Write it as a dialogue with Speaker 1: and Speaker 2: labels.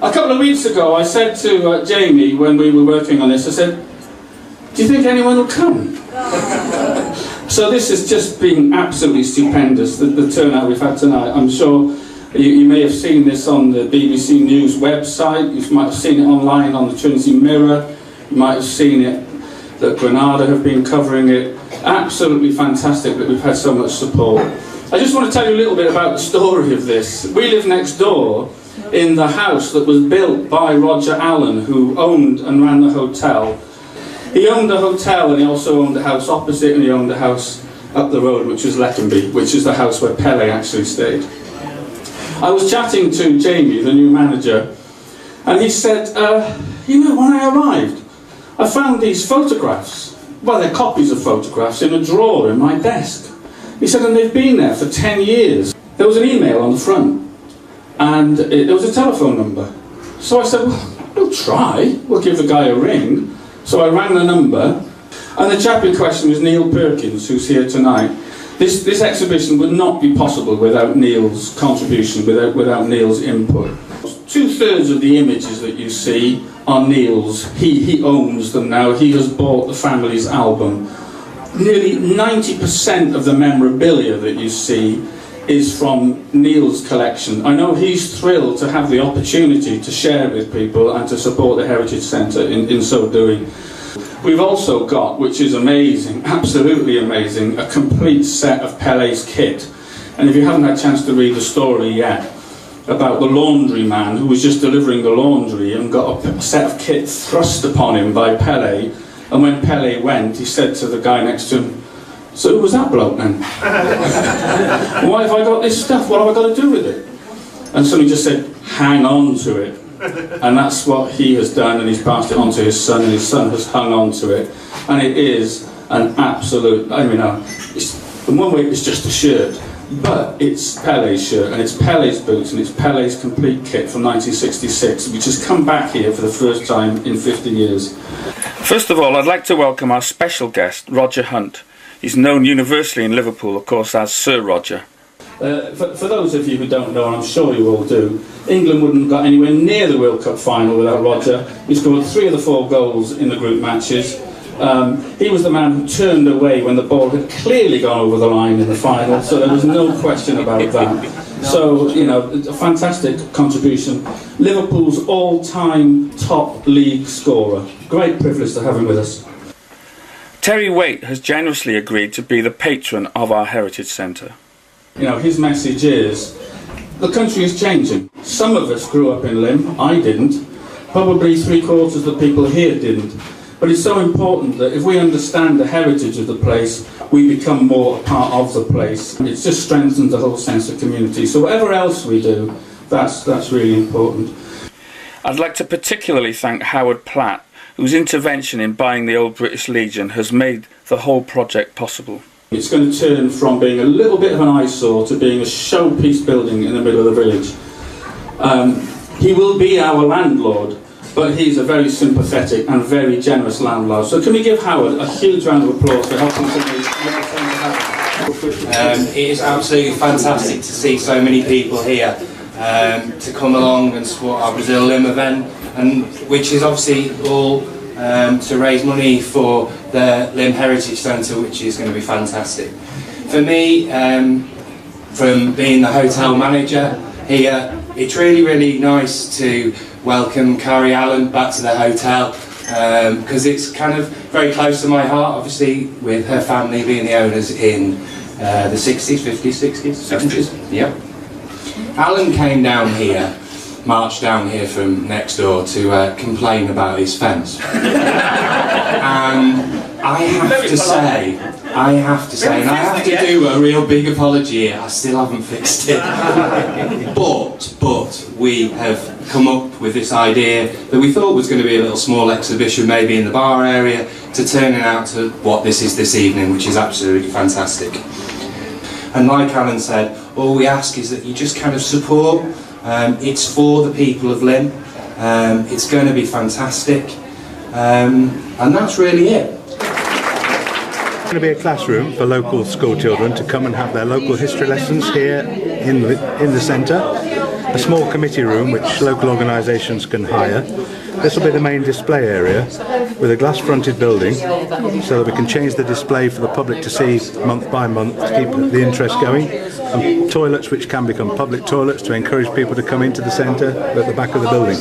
Speaker 1: A couple of weeks ago I said to Jamie when we were working on this, I said, do you think anyone will come? So this has just been absolutely stupendous, the turnout we've had tonight. I'm sure you may have seen this on the BBC News website, you might have seen it online on the Trinity Mirror, you might have seen it that Granada have been covering it. Absolutely fantastic that we've had so much support. I just want to tell you a little bit about the story of this. We live next door in the house that was built by Roger Allen, who owned and ran the hotel. He owned the hotel and he also owned the house opposite, and he owned the house up the road, which was Leckenby, which is the house where Pele actually stayed. I was chatting to Jamie, the new manager, and he said, you know, when I arrived, I found these photographs, well, they're copies of photographs, in a drawer in my desk. He said, and they've been there for 10 years. There was an email on the front, and there was a telephone number. So I said, well, we'll try, we'll give the guy a ring. So I rang the number, and the chap in question was Neil Perkins, who's here tonight. This exhibition would not be possible without Neil's contribution, without Neil's input. 2/3 of the images that you see are Neil's. He owns them now. He has bought the family's album. Nearly 90% of the memorabilia that you see is from Neil's collection. I know he's thrilled to have the opportunity to share it with people and to support the Heritage Centre in so doing. We've also got, which is amazing, absolutely amazing, a complete set of Pele's kit. And if you haven't had a chance to read the story yet about the laundry man who was just delivering the laundry and got a set of kit thrust upon him by Pele, and when Pele went, he said to the guy next to him, so who was that bloke then? Why have I got this stuff? What have I got to do with it? And somebody just said, hang on to it. And that's what he has done, and he's passed it on to his son, and his son has hung on to it. And it is an absolute, I mean, in one way it's just a shirt, but it's Pele's shirt, and it's Pele's boots, and it's Pele's complete kit from 1966, which has come back here for the first time in 50 years.
Speaker 2: First of all, I'd like to welcome our special guest, Roger Hunt. He's known universally in Liverpool, of course, as Sir Roger.
Speaker 1: For those of you who don't know, and I'm sure you all do, England wouldn't have got anywhere near the World Cup final without Roger. He scored 3 of the 4 goals in the group matches. He was the man who turned away when the ball had clearly gone over the line in the final, so there was no question about that. So, you know, a fantastic contribution. Liverpool's all-time top league scorer. Great privilege to have him with us.
Speaker 2: Terry Waite has generously agreed to be the patron of our Heritage Centre.
Speaker 1: You know, his message is, the country is changing. Some of us grew up in Lymm, I didn't. Probably 3/4 of the people here didn't. But it's so important that if we understand the heritage of the place, we become more a part of the place. It just strengthens the whole sense of community. So whatever else we do, that's really important.
Speaker 2: I'd like to particularly thank Howard Platt, whose intervention in buying the old British Legion has made the whole project possible.
Speaker 1: It's going to turn from being a little bit of an eyesore to being a showpiece building in the middle of the village. He will be our landlord, but he's a very sympathetic and very generous landlord. So can we give Howard a huge round of applause for helping to make the centre happen?
Speaker 3: It is absolutely fantastic to see so many people here to come along and support our Brazil Lymm event, and which is obviously all to raise money for the Lymm Heritage Centre, which is going to be fantastic. For me, from being the hotel manager here, it's really nice to welcome Carrie Allen back to the hotel, because it's kind of very close to my heart, obviously, with her family being the owners in the 60s, 50s, 60s, 70s. Yep. Alan came down here, marched down here from next door to complain about his fence. And I have to say, and I have to do a real big apology here, I still haven't fixed it. But we have come up with this idea that we thought was going to be a little small exhibition, maybe in the bar area, to turn it out to what this is this evening, which is absolutely fantastic. And like Alan said, all we ask is that you just kind of support. It's for the people of Lymm. It's going to be fantastic. And that's really it.
Speaker 4: It's going to be a classroom for local school children to come and have their local history lessons here in the centre. a small committee room which local organisations can hire. This will be the main display area with a glass-fronted building so that we can change the display for the public to see month by month to keep the interest going. And toilets which can become public toilets to encourage people to come into the centre at the back of the building.